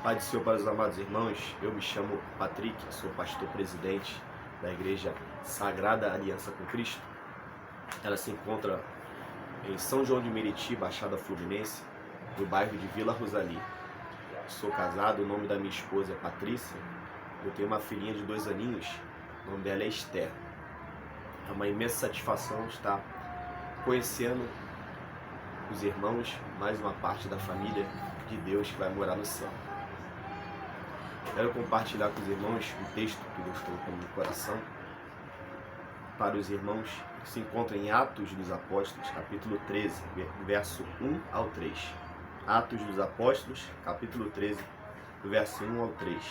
Pai do Senhor para os amados irmãos, eu me chamo Patrick, sou pastor presidente da Igreja Sagrada Aliança com Cristo. Ela se encontra em São João de Meriti, Baixada Fluminense, no bairro de Vila Rosalie. Sou casado, o nome da minha esposa é Patrícia. Eu tenho uma filhinha de 2 aninhos, o nome dela é Esther. É uma imensa satisfação estar conhecendo os irmãos, mais uma parte da família de Deus que vai morar no céu. Quero compartilhar com os irmãos um texto que Deus colocou no meu coração para os irmãos que se encontram em Atos dos Apóstolos, capítulo 13, verso 1 ao 3. Atos dos Apóstolos, capítulo 13, do verso 1 ao 3.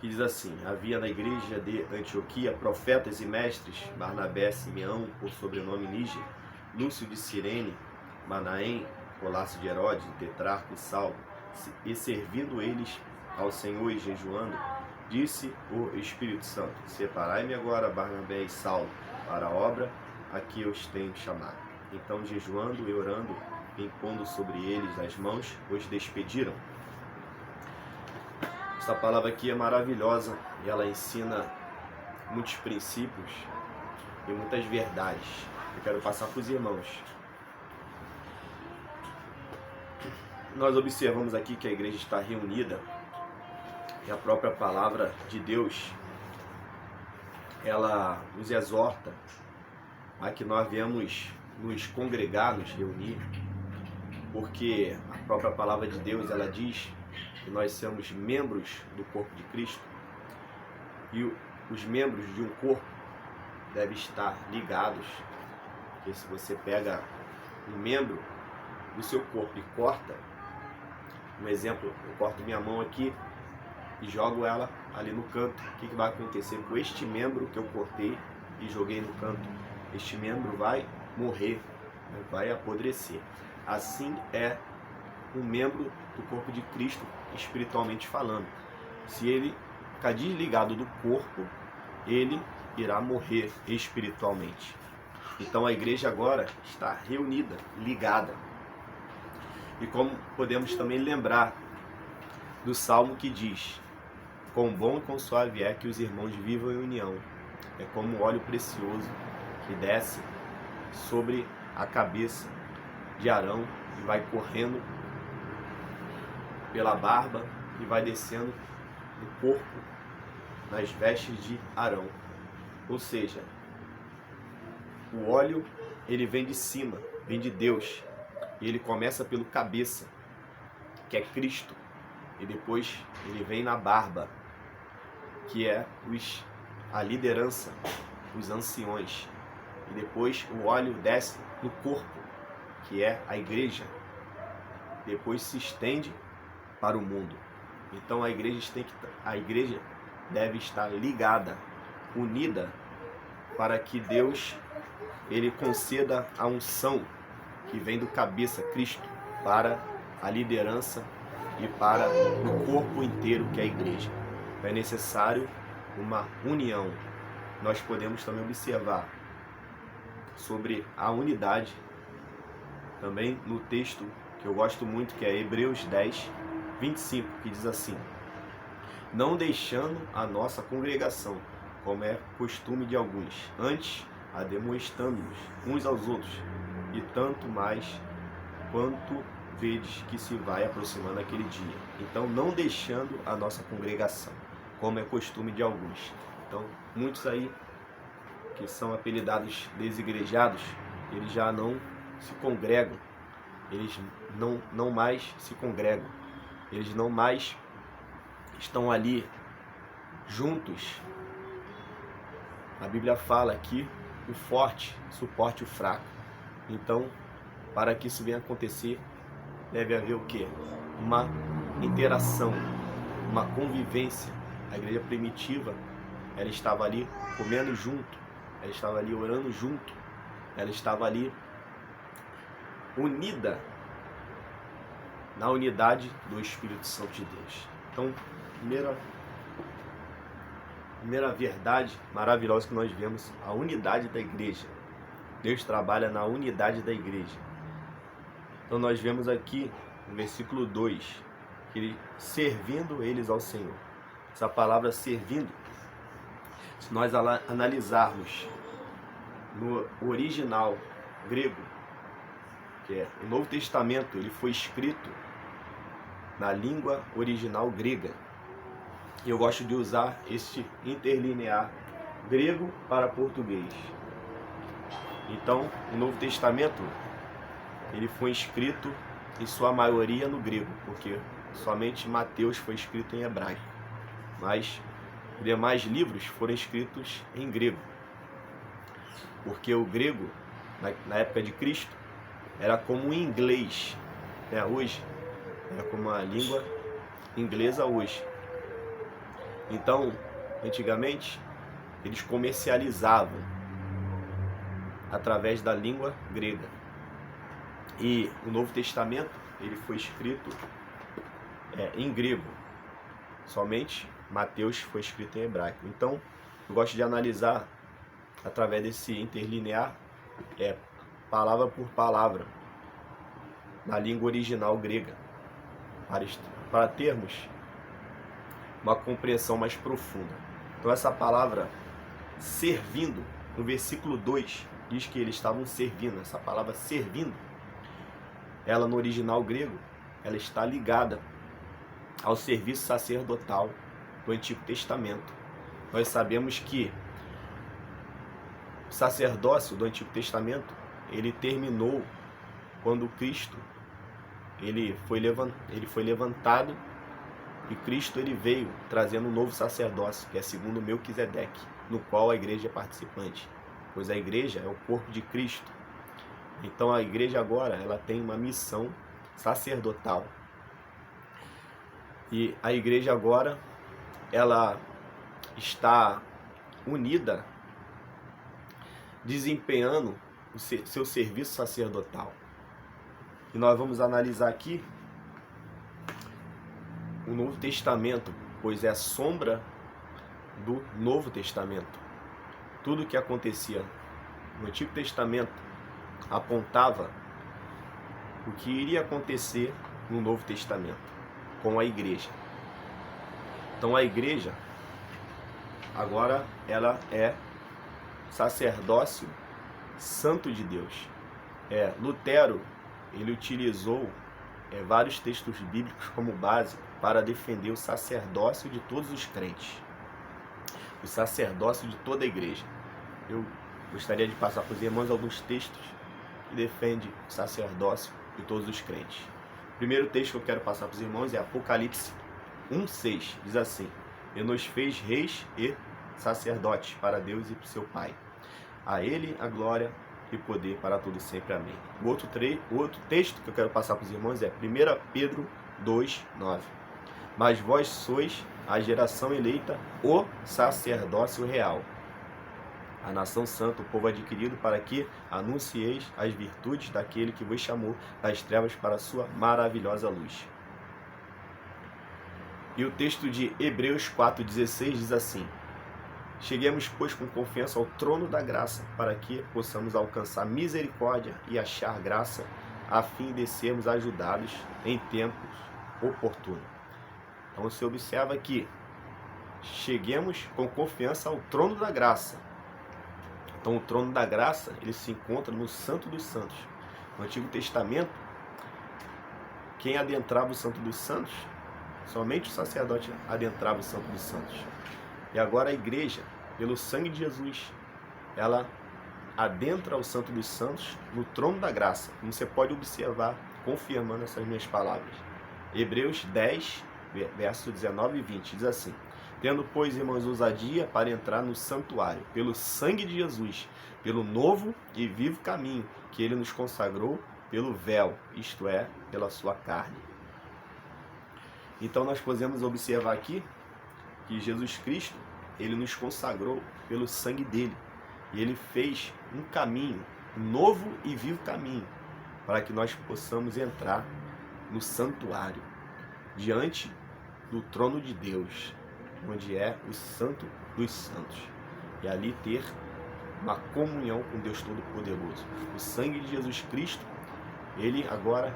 Que diz assim: havia na igreja de Antioquia profetas e mestres, Barnabé, Simeão, por sobrenome Níger, Lúcio de Cirene, Manaém, Colácio de Herodes, Tetrarco e Saulo. E servindo eles ao Senhor e jejuando, disse o Espírito Santo: separai-me agora Barnabé e Saulo para a obra a que eu os tenho chamado. Então, jejuando e orando, impondo sobre eles as mãos, os despediram. Essa palavra aqui é maravilhosa e ela ensina muitos princípios e muitas verdades. Eu quero passar para os irmãos. Nós observamos aqui que a igreja está reunida e a própria palavra de Deus, ela nos exorta a que nós viemos nos congregar, nos reunir, porque a própria palavra de Deus, ela diz que nós somos membros do corpo de Cristo e os membros de um corpo devem estar ligados, porque se você pega um membro do seu corpo e corta, um exemplo, eu corto minha mão aqui e jogo ela ali no canto, o que vai acontecer com este membro que eu cortei e joguei no canto? Este membro vai morrer, vai apodrecer. Assim é um membro do corpo de Cristo, espiritualmente falando. Se ele ficar desligado do corpo, ele irá morrer espiritualmente. Então a igreja agora está reunida, ligada. E como podemos também lembrar do Salmo que diz: quão bom e quão suave é que os irmãos vivam em união. É como óleo precioso que desce sobre a cabeça de Arão e vai correndo pela barba e vai descendo no corpo, nas vestes de Arão. Ou seja, o óleo, ele vem de cima, vem de Deus. E ele começa pelo cabeça, que é Cristo. E depois ele vem na barba, que é a liderança, os anciões. E depois o óleo desce no corpo, que é a igreja. Depois se estende para o mundo. Então a igreja deve estar ligada, unida, para que Deus ele conceda a unção que vem do cabeça, Cristo, para a liderança e para o corpo inteiro, que é a igreja. É necessário uma união. Nós podemos também observar sobre a unidade, também no texto que eu gosto muito, que é Hebreus 10, 25, que diz assim: não deixando a nossa congregação, como é costume de alguns, antes ademoestando-nos uns aos outros, e tanto mais quanto vedes que se vai aproximando aquele dia. Então, não deixando a nossa congregação, como é costume de alguns. Então, muitos aí que são apelidados desigrejados, eles já não se congregam, eles não mais se congregam, eles não mais estão ali juntos. A Bíblia fala que o forte suporte o fraco. Então, para que isso venha acontecer, deve haver o quê? Uma interação, uma convivência. A igreja primitiva, ela estava ali comendo junto, ela estava ali orando junto, ela estava ali unida na unidade do Espírito Santo de Deus. Então, primeira verdade maravilhosa que nós vemos, a unidade da igreja. Deus trabalha na unidade da igreja. Então nós vemos aqui no versículo 2, servindo eles ao Senhor. Essa palavra servindo, se nós analisarmos no original grego, que é o Novo Testamento, ele foi escrito na língua original grega. E eu gosto de usar este interlinear grego para português. Então, o Novo Testamento, ele foi escrito em sua maioria no grego, porque somente Mateus foi escrito em hebraico. Mas os demais livros foram escritos em grego. Porque o grego, na época de Cristo, era como o inglês, né? Hoje, era como a língua inglesa hoje. Então, antigamente, eles comercializavam através da língua grega. E o Novo Testamento, ele foi escrito em grego. Somente Mateus foi escrito em hebraico. Então, eu gosto de analisar através desse interlinear, palavra por palavra, na língua original grega, para termos uma compreensão mais profunda. Então essa palavra servindo, no versículo 2, diz que eles estavam servindo. Essa palavra servindo, ela no original grego, ela está ligada ao serviço sacerdotal do Antigo Testamento. Nós sabemos que o sacerdócio do Antigo Testamento, ele terminou quando Cristo ele foi levantado, e Cristo ele veio trazendo um novo sacerdócio, que é segundo Melquisedeque, no qual a igreja é participante, pois a igreja é o corpo de Cristo. Então a igreja agora ela tem uma missão sacerdotal. E a igreja agora ela está unida, desempenhando o seu serviço sacerdotal. E nós vamos analisar aqui o Novo Testamento, pois é a sombra do Novo Testamento. Tudo que acontecia no Antigo Testamento apontava o que iria acontecer no Novo Testamento com a igreja. Então a igreja agora ela é sacerdócio santo de Deus. Lutero ele utilizou vários textos bíblicos como base para defender o sacerdócio de todos os crentes, o sacerdócio de toda a igreja. Eu gostaria de passar para os irmãos alguns textos que defendem o sacerdócio de todos os crentes. O primeiro texto que eu quero passar para os irmãos é Apocalipse 1:6, diz assim: "E nos fez reis e sacerdotes para Deus e para o seu Pai. A ele a glória e poder para todo sempre. Amém." O outro texto que eu quero passar para os irmãos é 1 Pedro 2:9. "Mas vós sois a geração eleita, o sacerdócio real, a nação santa, o povo adquirido, para que anuncieis as virtudes daquele que vos chamou das trevas para a sua maravilhosa luz." E o texto de Hebreus 4:16 diz assim: "Cheguemos, pois, com confiança ao trono da graça, para que possamos alcançar misericórdia e achar graça, a fim de sermos ajudados em tempos oportunos." Então você observa que cheguemos com confiança ao trono da graça. Então o trono da graça, ele se encontra no Santo dos Santos. No Antigo Testamento, quem adentrava o Santo dos Santos, somente o sacerdote adentrava o Santo dos Santos. E agora a igreja, pelo sangue de Jesus, ela adentra o Santo dos Santos no trono da graça, como você pode observar, confirmando essas minhas palavras. Hebreus 10, versos 19 e 20, diz assim: "Tendo, pois, irmãos, ousadia para entrar no santuário, pelo sangue de Jesus, pelo novo e vivo caminho que ele nos consagrou pelo véu, isto é, pela sua carne." Então nós podemos observar aqui que Jesus Cristo, ele nos consagrou pelo sangue dele. E ele fez um caminho, um novo e vivo caminho, para que nós possamos entrar no santuário, diante do trono de Deus, onde é o Santo dos Santos. E ali ter uma comunhão com Deus Todo-Poderoso. O sangue de Jesus Cristo, ele agora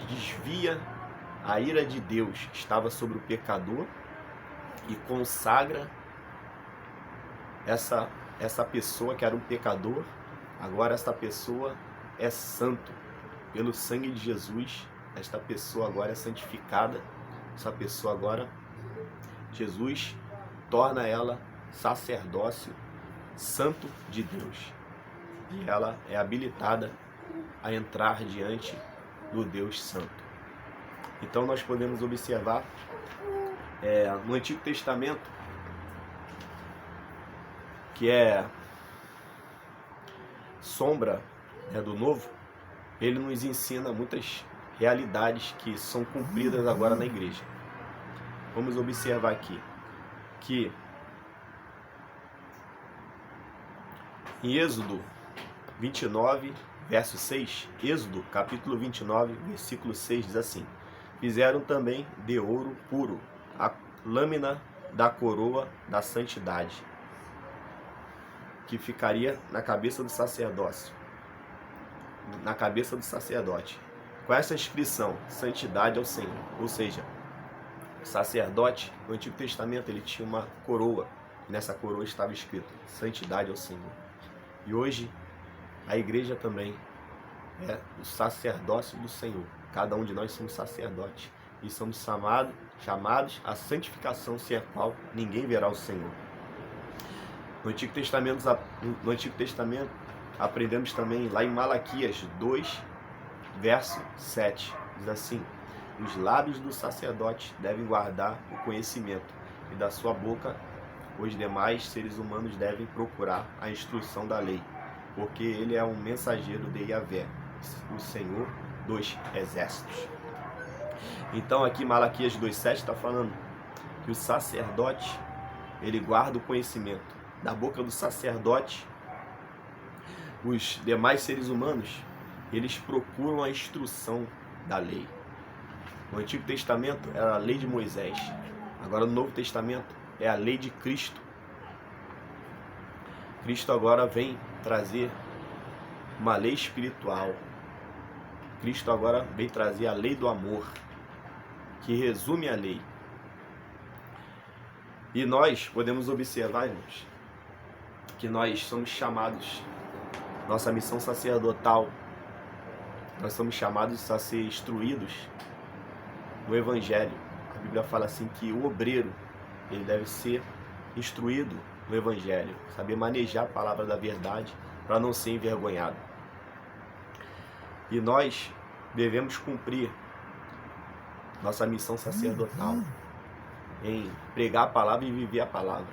desvia a ira de Deus estava sobre o pecador e consagra essa pessoa que era um pecador. Agora esta pessoa é santo. Pelo sangue de Jesus, esta pessoa agora é santificada. Essa pessoa agora, Jesus torna ela sacerdócio santo de Deus. E ela é habilitada a entrar diante do Deus Santo. Então nós podemos observar no Antigo Testamento, que é sombra do Novo, ele nos ensina muitas realidades que são cumpridas agora na igreja. Vamos observar aqui que em Êxodo 29, verso 6, Êxodo capítulo 29, versículo 6 diz assim: fizeram também de ouro puro a lâmina da coroa da santidade, que ficaria na cabeça do sacerdócio, na cabeça do sacerdote, com essa inscrição: santidade ao Senhor. Ou seja, o sacerdote no Antigo Testamento ele tinha uma coroa, e nessa coroa estava escrito: santidade ao Senhor. E hoje a igreja também é o sacerdócio do Senhor. Cada um de nós somos sacerdotes e somos chamados à santificação, sem a qual ninguém verá o Senhor. No Antigo Testamento, aprendemos também lá em Malaquias 2, verso 7. Diz assim: os lábios do sacerdote devem guardar o conhecimento, e da sua boca os demais seres humanos devem procurar a instrução da lei, porque ele é um mensageiro de Yahvé, o Senhor dos exércitos. Então aqui Malaquias 2,7 está falando que o sacerdote ele guarda o conhecimento. Da boca do sacerdote, os demais seres humanos eles procuram a instrução da lei. No Antigo Testamento era a lei de Moisés. Agora no Novo Testamento é a lei de Cristo. Cristo agora vem trazer uma lei espiritual. Cristo agora vem trazer a lei do amor, que resume a lei. E nós podemos observar, irmãos, que nós somos chamados, nossa missão sacerdotal, nós somos chamados a ser instruídos no Evangelho. A Bíblia fala assim que o obreiro ele deve ser instruído no Evangelho, saber manejar a palavra da verdade para não ser envergonhado. E nós devemos cumprir nossa missão sacerdotal em pregar a palavra e viver a palavra.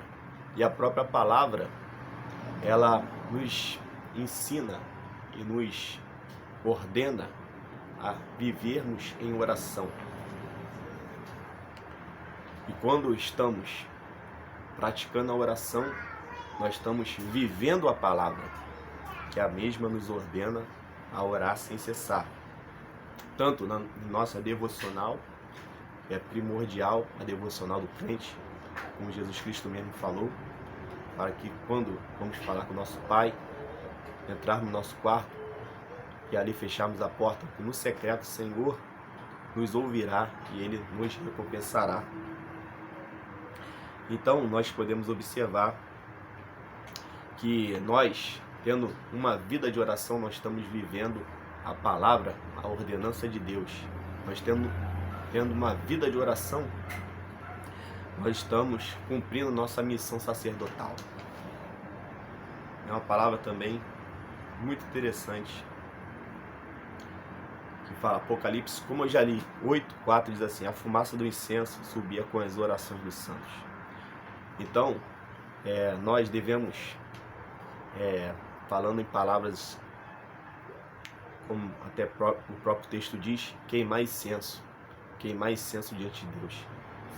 E a própria palavra, ela nos ensina e nos ordena a vivermos em oração. E quando estamos praticando a oração, nós estamos vivendo a palavra, que a mesma nos ordena a orar sem cessar. Tanto na nossa devocional, é primordial a devocional do crente, como Jesus Cristo mesmo falou, para que quando vamos falar com o nosso Pai, entrarmos no nosso quarto e ali fecharmos a porta, que no secreto o Senhor nos ouvirá e Ele nos recompensará. Então nós podemos observar que nós, tendo uma vida de oração, nós estamos vivendo a palavra, a ordenança de Deus. Nós tendo uma vida de oração, nós estamos cumprindo nossa missão sacerdotal. É uma palavra também muito interessante, que fala, Apocalipse, como eu já li, 8:4 diz assim: a fumaça do incenso subia com as orações dos santos. Então, nós devemos, falando em palavras, como até o próprio texto diz, queimar incenso diante de Deus,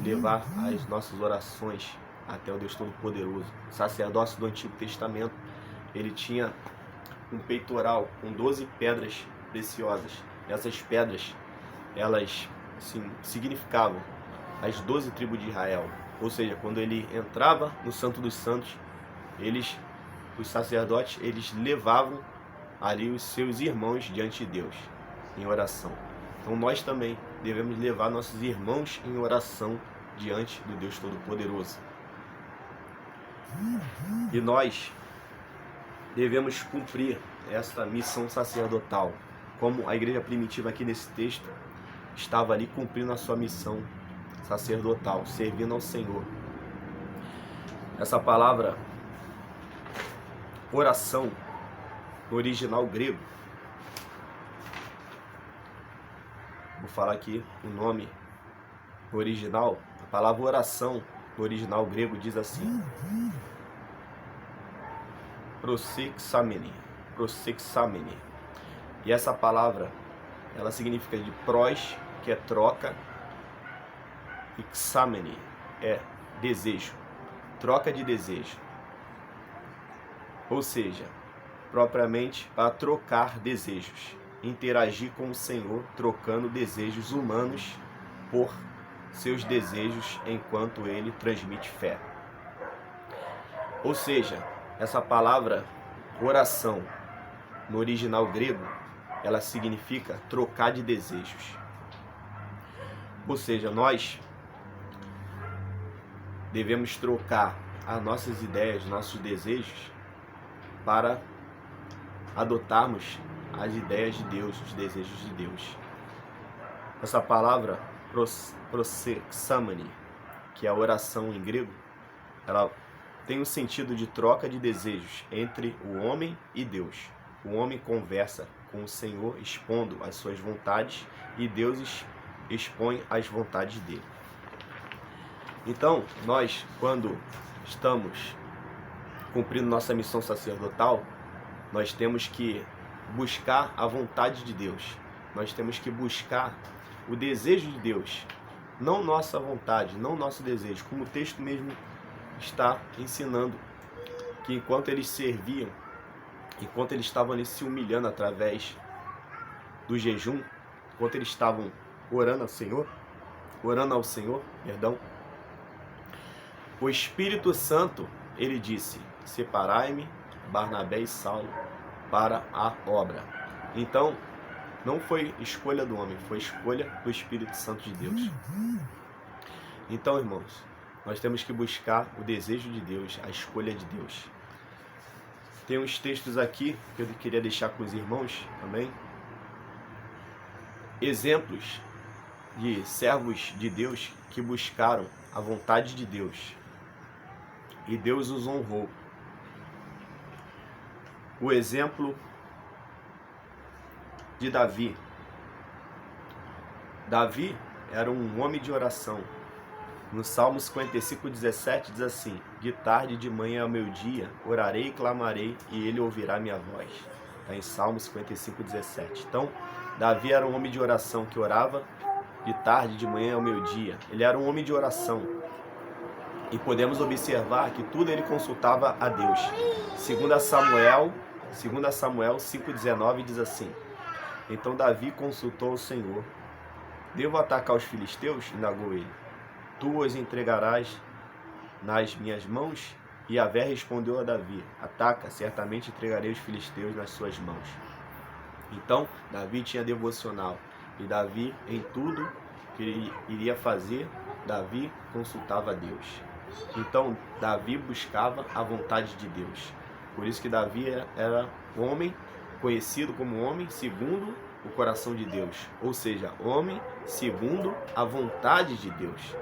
levar as nossas orações até o Deus Todo-Poderoso. O sacerdócio do Antigo Testamento, ele tinha um peitoral com 12 pedras preciosas. Essas pedras, elas significavam as 12 tribos de Israel. Ou seja, quando ele entrava no Santo dos Santos, os sacerdotes, eles levavam ali os seus irmãos diante de Deus, em oração. Então nós também devemos levar nossos irmãos em oração diante do Deus Todo-Poderoso. E nós devemos cumprir esta missão sacerdotal, como a igreja primitiva aqui nesse texto estava ali cumprindo a sua missão sacerdotal, servindo ao Senhor. Essa palavra oração, no original grego, vou falar aqui o nome original, a palavra oração no original grego diz assim: prosexamene. E essa palavra, ela significa de pros, que é troca, e xamene é desejo, troca de desejo. Ou seja, propriamente para trocar desejos, interagir com o Senhor, trocando desejos humanos por seus desejos enquanto Ele transmite fé. Ou seja, essa palavra oração, no original grego, ela significa trocar de desejos. Ou seja, nós devemos trocar as nossas ideias, nossos desejos, para adotarmos as ideias de Deus, os desejos de Deus. Essa palavra prosexamene, que é a oração em grego, ela tem o sentido de troca de desejos entre o homem e Deus. O homem conversa com o Senhor expondo as suas vontades e Deus expõe as vontades dele. Então, nós, quando estamos cumprindo nossa missão sacerdotal, nós temos que buscar a vontade de Deus. Nós temos que buscar o desejo de Deus, não nossa vontade, não nosso desejo, como o texto mesmo está ensinando, que enquanto eles serviam, enquanto eles estavam ali se humilhando através do jejum, enquanto eles estavam orando ao Senhor, o Espírito Santo, ele disse: separai-me, Barnabé e Saulo, para a obra. Então, não foi escolha do homem, foi escolha do Espírito Santo de Deus. Então, irmãos, nós temos que buscar o desejo de Deus, a escolha de Deus. Tem uns textos aqui que eu queria deixar com os irmãos também. Exemplos de servos de Deus que buscaram a vontade de Deus e Deus os honrou. O exemplo de Davi. Davi era um homem de oração. No Salmo 55:17 diz assim: de tarde e de manhã ao meu dia, orarei e clamarei, e ele ouvirá minha voz. Está em Salmo 55:17. Então, Davi era um homem de oração que orava de tarde, de manhã ao meu dia. Ele era um homem de oração. E podemos observar que tudo ele consultava a Deus. 2 Samuel 5:19 diz assim: então Davi consultou o Senhor. Devo atacar os filisteus? Indagou ele. Tu os entregarás nas minhas mãos? E Yahvé respondeu a Davi: ataca, certamente entregarei os filisteus nas suas mãos. Então Davi tinha devocional. E Davi, em tudo que ele iria fazer, Davi consultava a Deus. Então Davi buscava a vontade de Deus. Por isso que Davi era homem, conhecido como homem segundo o coração de Deus. Ou seja, homem segundo a vontade de Deus.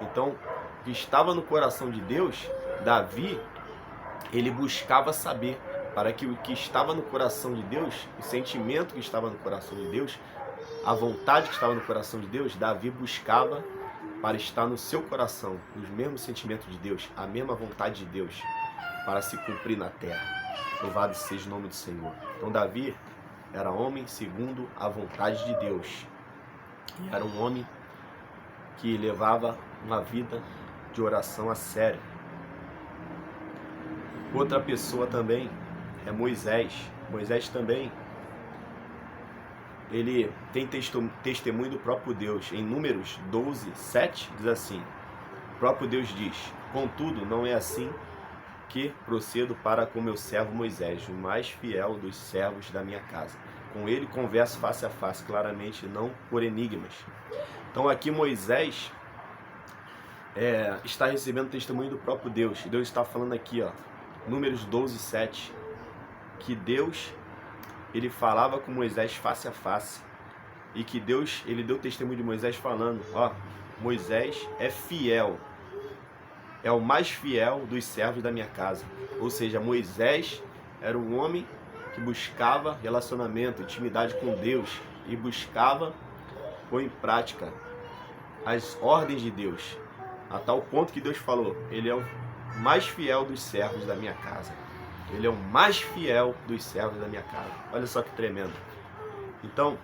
Então, o que estava no coração de Deus, Davi, ele buscava saber, para que o que estava no coração de Deus, o sentimento que estava no coração de Deus, a vontade que estava no coração de Deus, Davi buscava para estar no seu coração, os mesmos sentimentos de Deus, a mesma vontade de Deus, para se cumprir na terra. Louvado seja o nome do Senhor. Então Davi era homem segundo a vontade de Deus. E era um homem que levava uma vida de oração a sério. Outra pessoa também é Moisés. Moisés também, ele tem testemunho do próprio Deus. Em Números 12:7 diz assim: o próprio Deus diz: contudo, não é assim que procedo para com meu servo Moisés, o mais fiel dos servos da minha casa. Com ele converso face a face, claramente, não por enigmas. Então aqui Moisés está recebendo testemunho do próprio Deus. Deus está falando aqui, ó, Números 12, 7, que Deus, ele falava com Moisés face a face, e que Deus, ele deu testemunho de Moisés falando, ó, Moisés é fiel, é o mais fiel dos servos da minha casa. Ou seja, Moisés era um homem que buscava relacionamento, intimidade com Deus, e buscava pôr em prática as ordens de Deus, a tal ponto que Deus falou, ele é o mais fiel dos servos da minha casa. Ele é o mais fiel dos servos da minha casa. Olha só que tremendo. Então,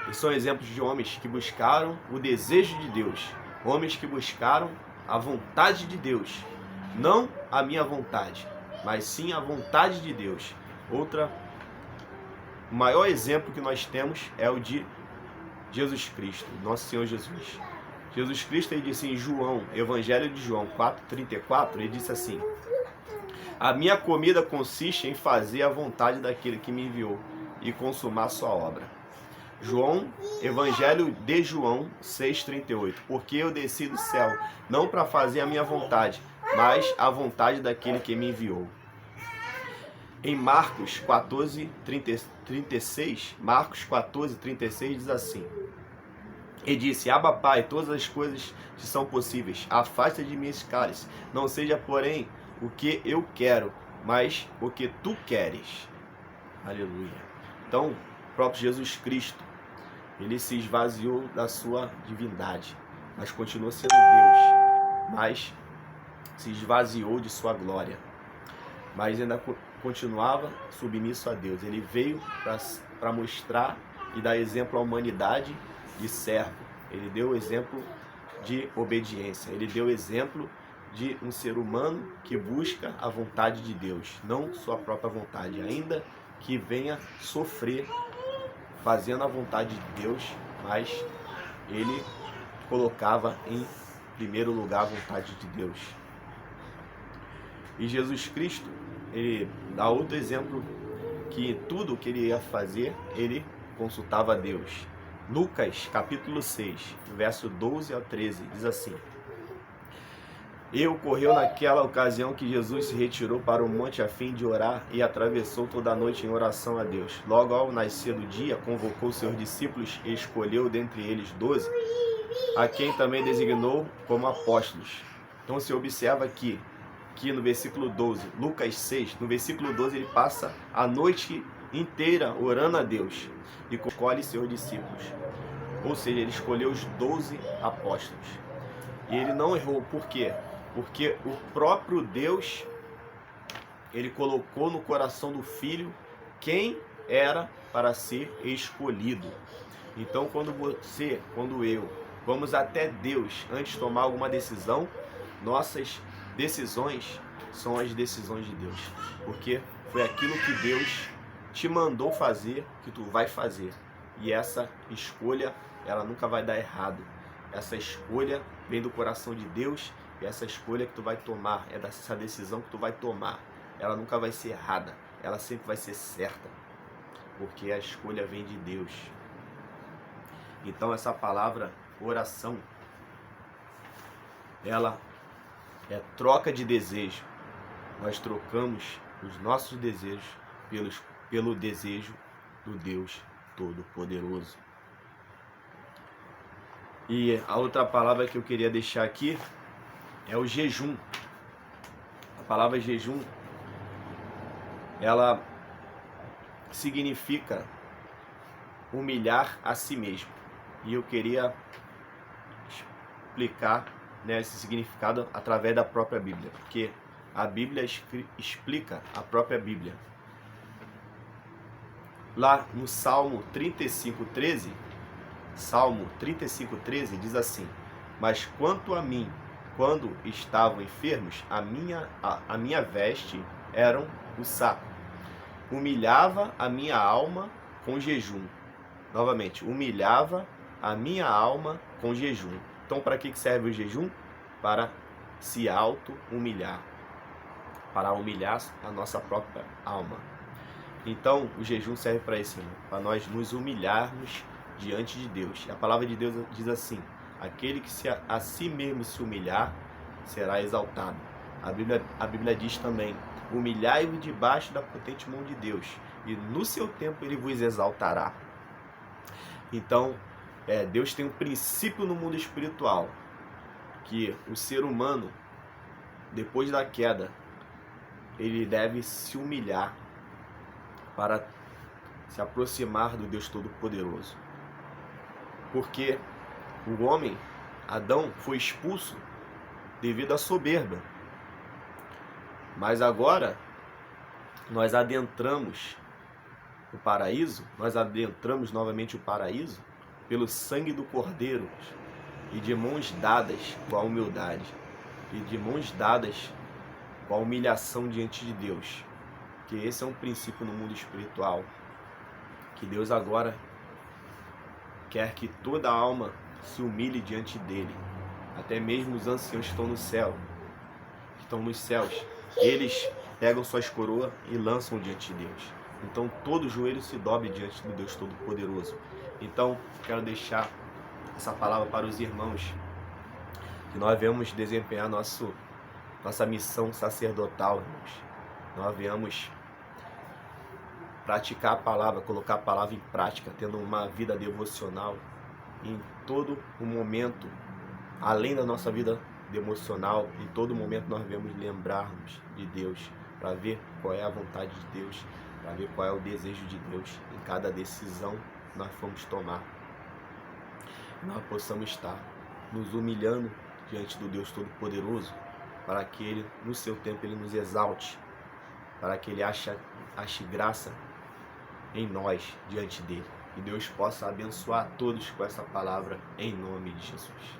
esses são exemplos de homens que buscaram o desejo de Deus, homens que buscaram a vontade de Deus, não a minha vontade, mas sim a vontade de Deus. O maior exemplo que nós temos é o de Jesus Cristo, nosso Senhor Jesus. Jesus Cristo, ele disse em João, Evangelho de João 4,34, ele disse assim: a minha comida consiste em fazer a vontade daquele que me enviou e consumar sua obra. Evangelho de João 6,38, porque eu desci do céu, não para fazer a minha vontade, mas a vontade daquele que me enviou. Em Marcos 14:36, Marcos 14:36 diz assim: e disse, Abba Pai, todas as coisas te são possíveis, afasta de mim esse cálice, não seja porém o que eu quero, mas o que tu queres. Aleluia. Então, o próprio Jesus Cristo, ele se esvaziou da sua divindade, mas continuou sendo Deus, mas se esvaziou de sua glória, mas ainda continuava submisso a Deus. Ele veio para mostrar e dar exemplo à humanidade de servo. Ele deu exemplo de obediência. Ele deu exemplo de um ser humano que busca a vontade de Deus, não sua própria vontade, ainda que venha sofrer fazendo a vontade de Deus, mas ele colocava em primeiro lugar a vontade de Deus. E Jesus Cristo, ele dá outro exemplo, que tudo que ele ia fazer, ele consultava a Deus. Lucas capítulo 6, verso 12 a 13, diz assim: e ocorreu naquela ocasião que Jesus se retirou para o monte a fim de orar e atravessou toda a noite em oração a Deus. Logo ao nascer do dia, convocou seus discípulos e escolheu dentre eles 12, a quem também designou como apóstolos. Então se observa aqui, que no versículo 12, Lucas 6, no versículo 12 ele passa a noite inteira orando a Deus e escolhe seus discípulos. Ou seja, ele escolheu os 12 apóstolos. E ele não errou. Por quê? Porque o próprio Deus, ele colocou no coração do Filho quem era para ser escolhido. Então, quando você, quando eu, vamos até Deus antes de tomar alguma decisão, nossas decisões são as decisões de Deus. Porque foi aquilo que Deus te mandou fazer, que tu vai fazer. E essa escolha, ela nunca vai dar errado. Essa escolha vem do coração de Deus, e essa escolha que tu vai tomar, essa decisão que tu vai tomar, ela nunca vai ser errada, ela sempre vai ser certa, porque a escolha vem de Deus. Então essa palavra oração, ela é troca de desejo. Nós trocamos os nossos desejos pelo desejo do Deus Todo-Poderoso. E a outra palavra que eu queria deixar aqui é o jejum. A palavra jejum, ela significa humilhar a si mesmo. E eu queria explicar, né, esse significado através da própria Bíblia, porque a Bíblia explica a própria Bíblia. Lá no Salmo 35:13, Salmo 35:13 diz assim: mas quanto a mim, quando estavam enfermos, a minha veste eram o saco. Humilhava a minha alma com jejum. Novamente, humilhava a minha alma com jejum. Então, para que serve o jejum? Para se auto-humilhar. Para humilhar a nossa própria alma. Então, o jejum serve para isso, para nós nos humilharmos diante de Deus. A palavra de Deus diz assim: aquele que a si mesmo se humilhar será exaltado. A Bíblia diz também: humilhai-vos debaixo da potente mão de Deus, e no seu tempo ele vos exaltará. Então, Deus tem um princípio no mundo espiritual, que o ser humano, depois da queda, ele deve se humilhar para se aproximar do Deus Todo-Poderoso. Porque o homem, Adão, foi expulso devido à soberba. Mas agora, nós adentramos o paraíso, nós adentramos novamente o paraíso pelo sangue do Cordeiro e de mãos dadas com a humildade e de mãos dadas com a humilhação diante de Deus. Que esse é um princípio no mundo espiritual, que Deus agora quer que toda alma se humilhe diante dele. Até mesmo os anciãos que estão no céu, que estão nos céus, eles pegam suas coroas e lançam diante de Deus. Então todo joelho se dobre diante do Deus Todo-Poderoso. Então quero deixar essa palavra para os irmãos, que nós venhamos desempenhar nossa missão sacerdotal, irmãos. Nós venhamos praticar a palavra, colocar a palavra em prática, tendo uma vida devocional em todo o momento, além da nossa vida devocional, em todo momento nós devemos lembrarmos de Deus, para ver qual é a vontade de Deus, para ver qual é o desejo de Deus em cada decisão que nós formos tomar. Nós possamos estar nos humilhando diante do Deus Todo-Poderoso, para que Ele, no seu tempo, Ele nos exalte, para que Ele ache graça em nós, diante dele. E Deus possa abençoar a todos com essa palavra, em nome de Jesus.